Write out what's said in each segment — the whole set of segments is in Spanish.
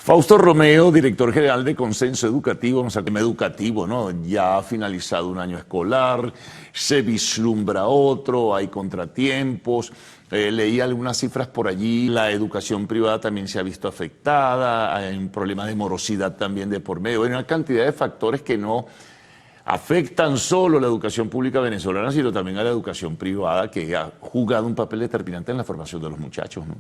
Fausto Romeo, director general de Consenso Educativo, un tema educativo, ¿no? Ya ha finalizado un año escolar, se vislumbra otro, hay contratiempos. Leí algunas cifras por allí, la educación privada también se ha visto afectada, hay un problema de morosidad también de por medio, hay una cantidad de factores que no afectan solo a la educación pública venezolana, sino también a la educación privada, que ha jugado un papel determinante en la formación de los muchachos, ¿no?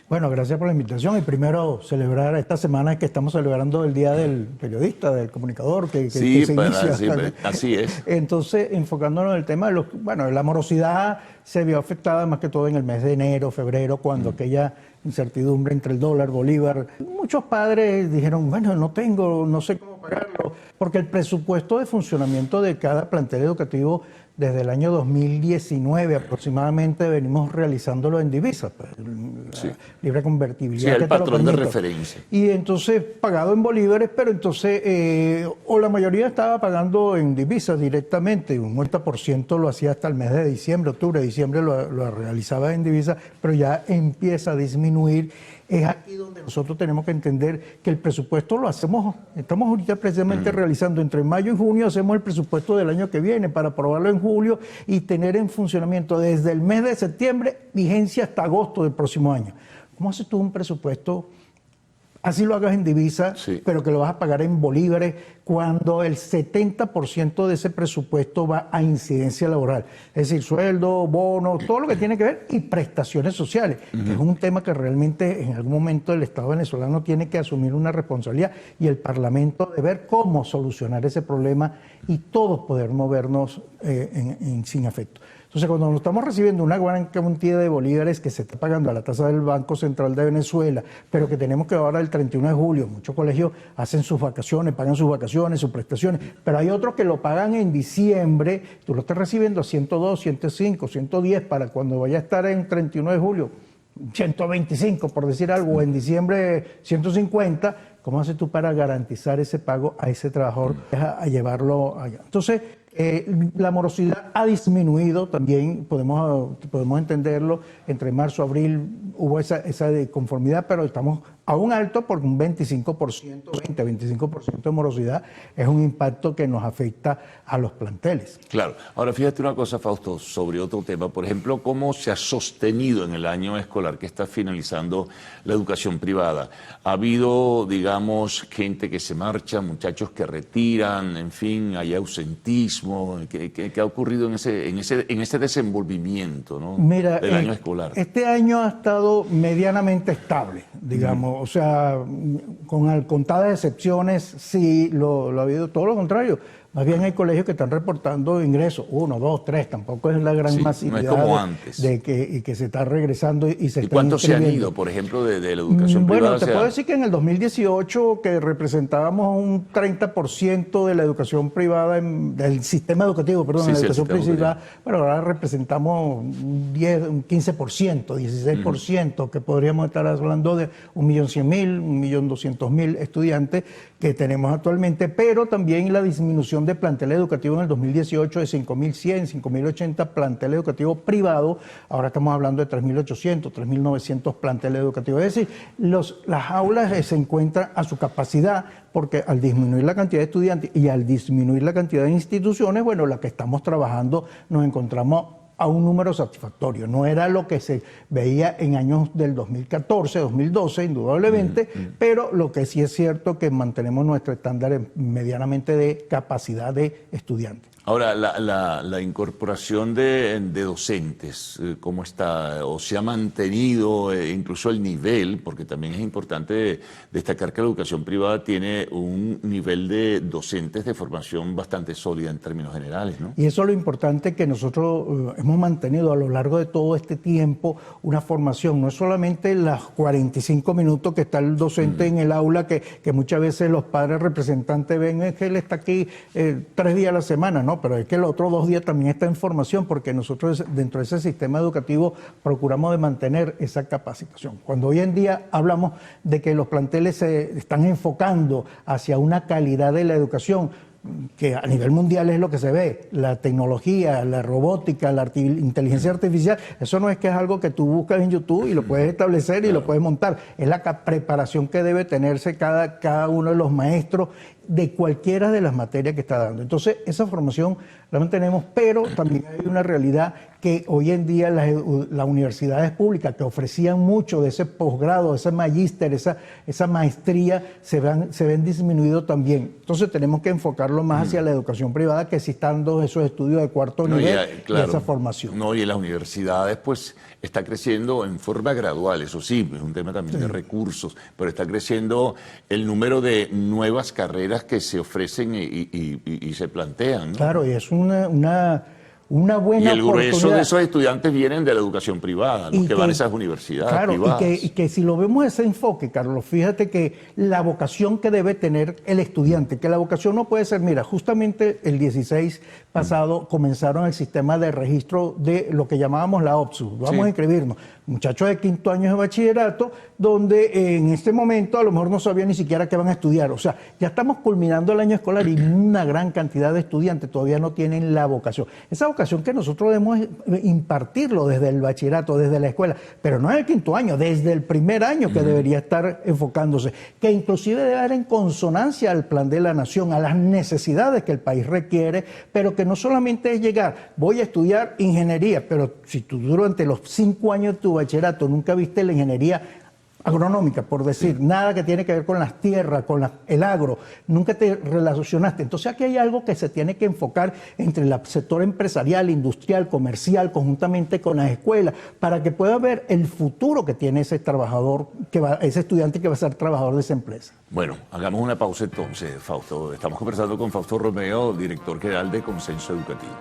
Bueno, gracias por la invitación y primero celebrar esta semana que estamos celebrando el Día del Periodista, del Comunicador, que se inicia. Sí, así es. Entonces, enfocándonos en el tema de la morosidad se vio afectada más que todo en el mes de enero, febrero, cuando aquella incertidumbre entre el dólar, bolívar. Muchos padres dijeron, bueno, no sé cómo pagarlo, porque el presupuesto de funcionamiento de cada plantel educativo desde el año 2019 aproximadamente venimos realizándolo en divisas, pues, sí. Libre convertibilidad. Sí, el patrón de referencia. Y entonces pagado en bolívares, pero entonces, o la mayoría estaba pagando en divisas directamente, un 90% lo hacía hasta el mes de diciembre, octubre, diciembre lo realizaba en divisas, pero ya empieza a disminuir. Es aquí donde nosotros tenemos que entender que el presupuesto lo hacemos, estamos ahorita precisamente realizando entre mayo y junio, hacemos el presupuesto del año que viene para aprobarlo en julio y tener en funcionamiento desde el mes de septiembre, vigencia hasta agosto del próximo año. ¿Cómo haces tú un presupuesto? Así lo hagas en divisa, sí, pero que lo vas a pagar en bolívares, cuando el 70% de ese presupuesto va a incidencia laboral. Es decir, sueldo, bonos, todo lo que tiene que ver, y prestaciones sociales, que es un tema que realmente en algún momento el Estado venezolano tiene que asumir una responsabilidad y el Parlamento de ver cómo solucionar ese problema y todos poder movernos sin afecto. Entonces, cuando nos estamos recibiendo una gran cantidad de bolívares que se está pagando a la tasa del Banco Central de Venezuela, pero que tenemos que ahora el 31 de julio, muchos colegios hacen sus vacaciones, pagan sus vacaciones, sus prestaciones, pero hay otros que lo pagan en diciembre, tú lo estás recibiendo a 102, 105, 110 para cuando vaya a estar en 31 de julio, 125 por decir algo, o en diciembre 150, ¿cómo haces tú para garantizar ese pago a ese trabajador, a llevarlo allá? Entonces, la morosidad ha disminuido también, podemos entenderlo, entre marzo y abril hubo esa conformidad, pero estamos aún alto porque un 20-25% de morosidad es un impacto que nos afecta a los planteles. Claro. Ahora fíjate una cosa, Fausto, sobre otro tema. Por ejemplo, cómo se ha sostenido en el año escolar que está finalizando la educación privada. Ha habido, digamos, gente que se marcha, muchachos que retiran, en fin, hay ausentismo. ¿Qué ha ocurrido en ese desenvolvimiento, ¿no? Mira, del año escolar? Este año ha estado medianamente estable, digamos. O sea, con contadas excepciones, sí, lo ha habido todo lo contrario. Más bien hay colegios que están reportando ingresos, 1, 2, 3, tampoco es la gran masividad. No es como antes. Y que se está regresando y se ¿Y está cuántos se han ido, por ejemplo, de la educación privada? Bueno, te puedo decir que en el 2018, que representábamos un 30% de la educación privada, del sistema educativo, perdón, la educación privada, pero ahora representamos un 15%, 16%, que podríamos estar hablando de 1.100.000, 1.200.000 estudiantes que tenemos actualmente, pero también la disminución de plantel educativo en el 2018 de 5.100, 5.080 plantel educativo privado, ahora estamos hablando de 3.800, 3.900 plantel educativo. Es decir, las aulas se encuentran a su capacidad, porque al disminuir la cantidad de estudiantes y al disminuir la cantidad de instituciones, bueno, la que estamos trabajando nos encontramos a un número satisfactorio. No era lo que se veía en años del 2014, 2012, indudablemente, pero lo que sí es cierto que mantenemos nuestro estándar medianamente de capacidad de estudiantes. Ahora, la incorporación de docentes, ¿cómo está? ¿O se ha mantenido incluso el nivel? Porque también es importante destacar que la educación privada tiene un nivel de docentes de formación bastante sólida en términos generales, ¿no? Y eso es lo importante, que nosotros hemos mantenido a lo largo de todo este tiempo una formación. No es solamente las 45 minutos que está el docente en el aula, que muchas veces los padres representantes ven, es que él está aquí 3 días a la semana, ¿no? Pero es que los otros 2 días también está en formación, porque nosotros dentro de ese sistema educativo procuramos de mantener esa capacitación. Cuando hoy en día hablamos de que los planteles se están enfocando hacia una calidad de la educación, que a nivel mundial es lo que se ve, la tecnología, la robótica, la inteligencia artificial, eso no es que es algo que tú buscas en YouTube y lo puedes establecer y lo puedes montar, es la preparación que debe tenerse cada uno de los maestros de cualquiera de las materias que está dando. Entonces, esa formación la mantenemos, pero también hay una realidad que hoy en día las universidades públicas que ofrecían mucho de ese posgrado, ese magíster, esa maestría, se ven disminuidos también. Entonces, tenemos que enfocarlo más hacia la educación privada, que sí están dando esos estudios de cuarto nivel y esa formación. No, y en las universidades, pues, está creciendo en forma gradual, eso sí, es un tema también de recursos, pero está creciendo el número de nuevas carreras que se ofrecen y se plantean, ¿no? Claro, y es una buena oportunidad. Y el grueso de esos estudiantes vienen de la educación privada, los que van a esas universidades privadas. Y que si lo vemos ese enfoque, Carlos, fíjate que la vocación que debe tener el estudiante, que la vocación no puede ser, mira, justamente el 16 pasado comenzaron el sistema de registro de lo que llamábamos la OPSU. Vamos a inscribirnos. Muchachos de quinto año de bachillerato, donde en este momento a lo mejor no sabían ni siquiera qué van a estudiar. O sea, ya estamos culminando el año escolar y una gran cantidad de estudiantes todavía no tienen la vocación. Esa vocación que nosotros debemos impartirlo desde el bachillerato, desde la escuela, pero no en el quinto año, desde el primer año que debería estar enfocándose, que inclusive debe dar en consonancia al plan de la nación, a las necesidades que el país requiere, pero que no solamente es llegar, voy a estudiar ingeniería, pero si tú durante los 5 años de tu bachillerato nunca viste la ingeniería agronómica, por decir, nada que tiene que ver con las tierras, con el agro, nunca te relacionaste. Entonces aquí hay algo que se tiene que enfocar entre el sector empresarial, industrial, comercial, conjuntamente con las escuelas, para que pueda ver el futuro que tiene ese trabajador, ese estudiante que va a ser trabajador de esa empresa. Bueno, hagamos una pausa entonces, Fausto. Estamos conversando con Fausto Romeo, director general de Consenso Educativo.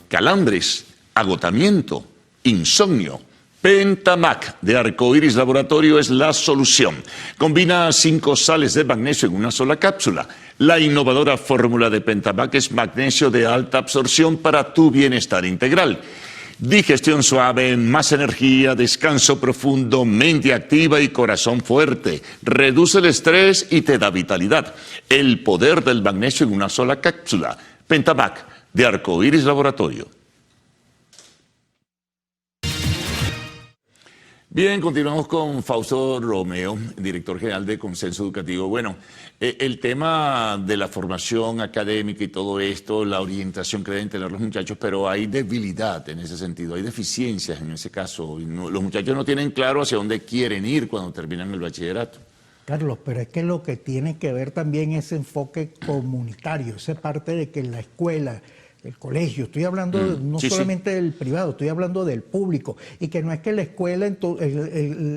Calambres, agotamiento, insomnio. Pentamac de Arcoiris Laboratorio es la solución. Combina 5 sales de magnesio en una sola cápsula. La innovadora fórmula de Pentamac es magnesio de alta absorción para tu bienestar integral. Digestión suave, más energía, descanso profundo, mente activa y corazón fuerte. Reduce el estrés y te da vitalidad. El poder del magnesio en una sola cápsula. Pentamac de Arcoiris Laboratorio. Bien, continuamos con Fausto Romeo, director general de Consenso Educativo. Bueno, el tema de la formación académica y todo esto, la orientación que deben tener los muchachos, pero hay debilidad en ese sentido, hay deficiencias en ese caso. Los muchachos no tienen claro hacia dónde quieren ir cuando terminan el bachillerato. Carlos, pero es que lo que tiene que ver también es enfoque comunitario, esa parte de que la escuela, el colegio, estoy hablando no solamente del privado, estoy hablando del público, y que no es que la escuela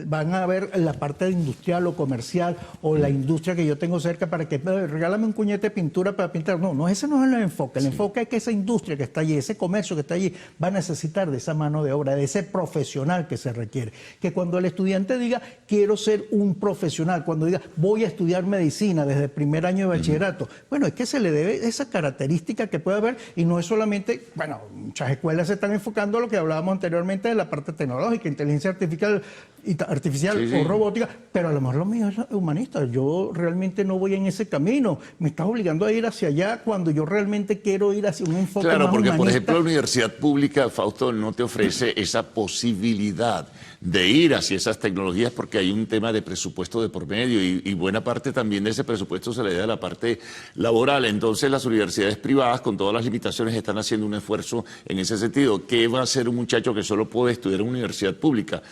van a ver la parte industrial o comercial o la industria que yo tengo cerca para que regálame un cuñete de pintura para pintar. No, ese no es el enfoque. El enfoque es que esa industria que está allí, ese comercio que está allí, va a necesitar de esa mano de obra, de ese profesional que se requiere. Que cuando el estudiante diga, quiero ser un profesional, cuando diga, voy a estudiar medicina desde el primer año de bachillerato, bueno, es que se le debe esa característica que puede haber, y no es solamente, bueno, muchas escuelas se están enfocando a lo que hablábamos anteriormente de la parte tecnológica, inteligencia artificial o robótica, pero a lo mejor lo mío es humanista. Yo realmente no voy en ese camino. Me estás obligando a ir hacia allá cuando yo realmente quiero ir hacia un enfoque más humanista. Claro, porque por ejemplo la universidad pública, Fausto, no te ofrece esa posibilidad de ir hacia esas tecnologías porque hay un tema de presupuesto de por medio y buena parte también de ese presupuesto se le da a la parte laboral. Entonces las universidades privadas, con todas las limitaciones, están haciendo un esfuerzo en ese sentido. ¿Qué va a hacer un muchacho que solo puede estudiar en una universidad pública?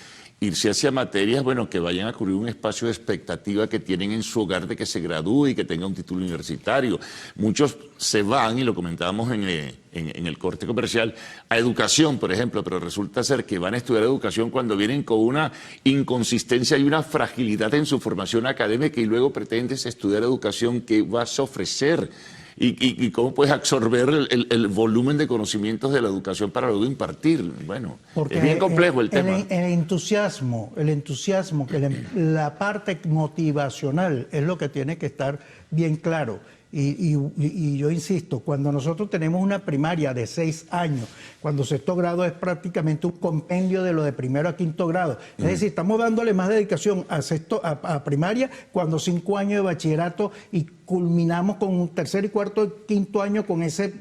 Irse hacia materias, bueno, que vayan a cubrir un espacio de expectativa que tienen en su hogar de que se gradúe y que tenga un título universitario. Muchos se van, y lo comentábamos en el corte comercial, a educación, por ejemplo, pero resulta ser que van a estudiar educación cuando vienen con una inconsistencia y una fragilidad en su formación académica y luego pretendes estudiar educación. ¿Qué vas a ofrecer? ¿Y cómo puedes absorber el volumen de conocimientos de la educación para luego impartir? Bueno, porque es bien complejo el tema. El entusiasmo, que la parte motivacional es lo que tiene que estar bien claro. y yo insisto, cuando nosotros tenemos una primaria de 6 años, cuando sexto grado es prácticamente un compendio de lo de primero a quinto grado. Es decir, estamos dándole más dedicación a primaria cuando 5 años de bachillerato y culminamos con un tercer y cuarto y quinto año con ese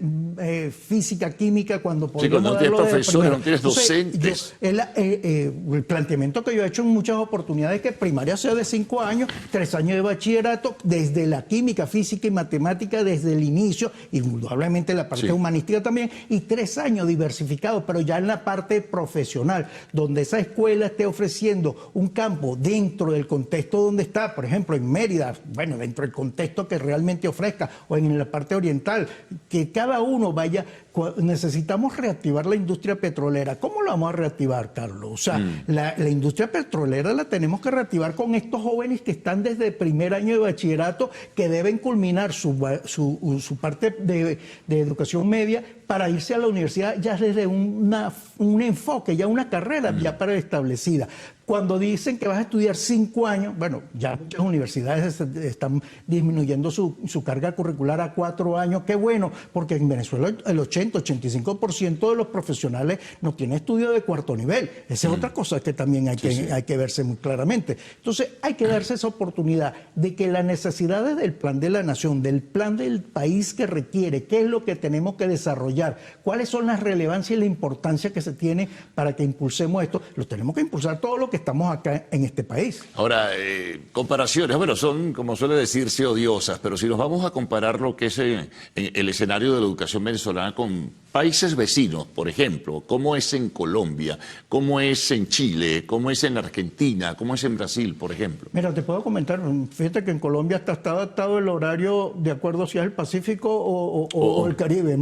física, química, cuando podemos no tienes profesores, no tienes docentes. El planteamiento que yo he hecho en muchas oportunidades es que primaria sea de 5 años, 3 años de bachillerato, desde la química, física y matemática, desde el inicio, indudablemente la parte humanística también, y 3 años diversificados, pero ya en la parte profesional, donde esa escuela esté ofreciendo un campo dentro del contexto donde está, por ejemplo, en Mérida, bueno, dentro del contexto que realmente ofrezca, o en la parte oriental, que cada uno vaya. Necesitamos reactivar la industria petrolera. ¿Cómo la vamos a reactivar, Carlos? O sea, la industria petrolera la tenemos que reactivar con estos jóvenes que están desde el primer año de bachillerato, que deben culminar su parte de educación media para irse a la universidad ya desde un enfoque, ya una carrera ya preestablecida. Cuando dicen que vas a estudiar 5 años, bueno, ya muchas universidades están disminuyendo su carga curricular a 4 años. Qué bueno, porque en Venezuela el 80-85% de los profesionales no tienen estudio de cuarto nivel. Esa es otra cosa que también hay que verse muy claramente. Entonces, hay que darse esa oportunidad de que las necesidades del plan de la nación, del plan del país que requiere, qué es lo que tenemos que desarrollar, cuáles son las relevancias y la importancia que se tiene para que impulsemos esto, lo tenemos que impulsar todo lo que estamos acá en este país. Ahora, comparaciones, bueno, son, como suele decirse, odiosas, pero si nos vamos a comparar lo que es el escenario de la educación venezolana con países vecinos, por ejemplo, cómo es en Colombia, cómo es en Chile, cómo es en Argentina, cómo es en Brasil, por ejemplo. Mira, te puedo comentar, fíjate que en Colombia está adaptado el horario de acuerdo si es el Pacífico o el Caribe.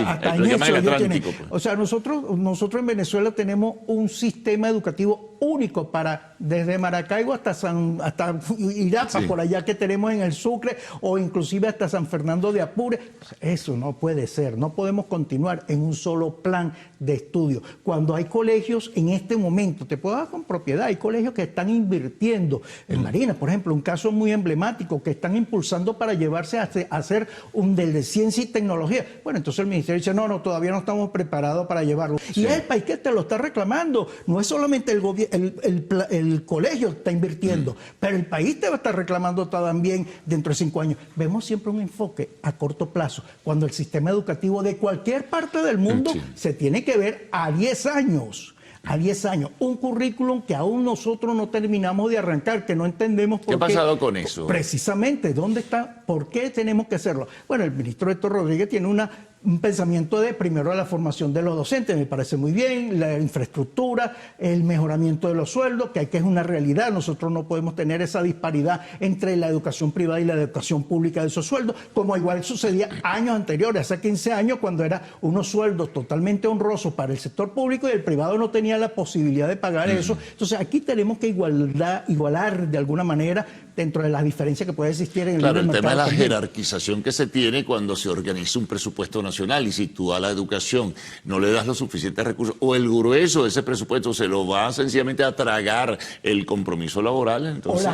Hasta en eso ellos tienen. Pues. O sea, nosotros en Venezuela tenemos un sistema educativo único para desde Maracaibo hasta Irapa, por allá que tenemos en el Sucre, o inclusive hasta San Fernando de Apure. Eso no puede ser, no podemos continuar en un solo plan de estudio. Cuando hay colegios en este momento, te puedo dar con propiedad, hay colegios que están invirtiendo en Marina, por ejemplo, un caso muy emblemático, que están impulsando para llevarse a hacer un de ciencia y tecnología. Bueno, entonces el ministerio dice, no, todavía no estamos preparados para llevarlo. Sí. Y es el país que te lo está reclamando, no es solamente el colegio está invirtiendo, pero el país te va a estar reclamando también dentro de 5 años. Vemos siempre un enfoque a corto plazo, cuando el sistema educativo de cualquier parte del mundo se tiene que ver a 10 años. A 10 años, un currículum que aún nosotros no terminamos de arrancar, que no entendemos por qué. ¿Qué ha pasado con eso? Precisamente, ¿dónde está? ¿Por qué tenemos que hacerlo? Bueno, el ministro Héctor Rodríguez tiene un pensamiento de primero la formación de los docentes, me parece muy bien, la infraestructura, el mejoramiento de los sueldos, que es una realidad. Nosotros no podemos tener esa disparidad entre la educación privada y la educación pública de esos sueldos, como igual sucedía años anteriores, hace 15 años, cuando eran unos sueldos totalmente honrosos para el sector público y el privado no tenía la posibilidad de pagar eso. Entonces aquí tenemos que igualar de alguna manera dentro de las diferencias que puede existir en el libre mercado. Claro, el tema de la jerarquización que se tiene cuando se organiza un presupuesto nacional, y si tú a la educación no le das los suficientes recursos, o el grueso de ese presupuesto se lo va sencillamente a tragar el compromiso laboral, entonces, o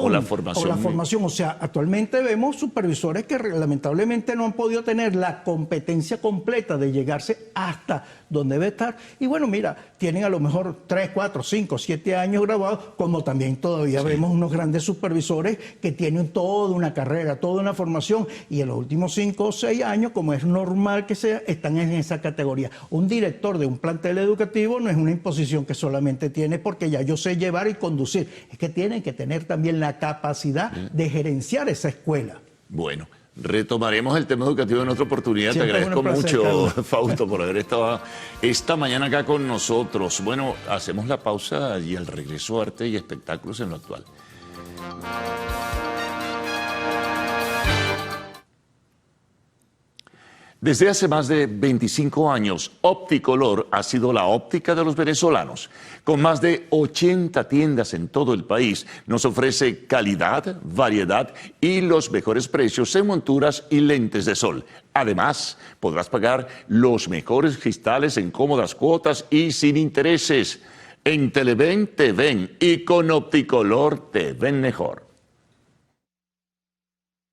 la formación. O sea, actualmente vemos supervisores que lamentablemente no han podido tener la competencia completa de llegarse hasta donde debe estar. Y bueno, mira, tienen a lo mejor 3, 4, 5, 7 años graduados, como también todavía vemos unos grandes supervisores que tienen toda una carrera, toda una formación, y en los últimos 5 o 6 años, como es normal que sea, están en esa categoría. Un director de un plantel educativo no es una imposición que solamente tiene porque ya yo sé llevar y conducir, es que tienen que tener también la capacidad de gerenciar esa escuela. Bueno, retomaremos el tema educativo en otra oportunidad. Siempre. Te agradezco Placer, mucho, Carlos. Fausto, por haber estado esta mañana acá con nosotros. Bueno, hacemos la pausa y el regreso a arte y espectáculos en lo actual. Desde hace más de 25 años, Opticolor ha sido la óptica de los venezolanos. Con más de 80 tiendas en todo el país, nos ofrece calidad, variedad y los mejores precios en monturas y lentes de sol. Además, podrás pagar los mejores cristales en cómodas cuotas y sin intereses. En Televen te ven y con Opticolor te ven mejor.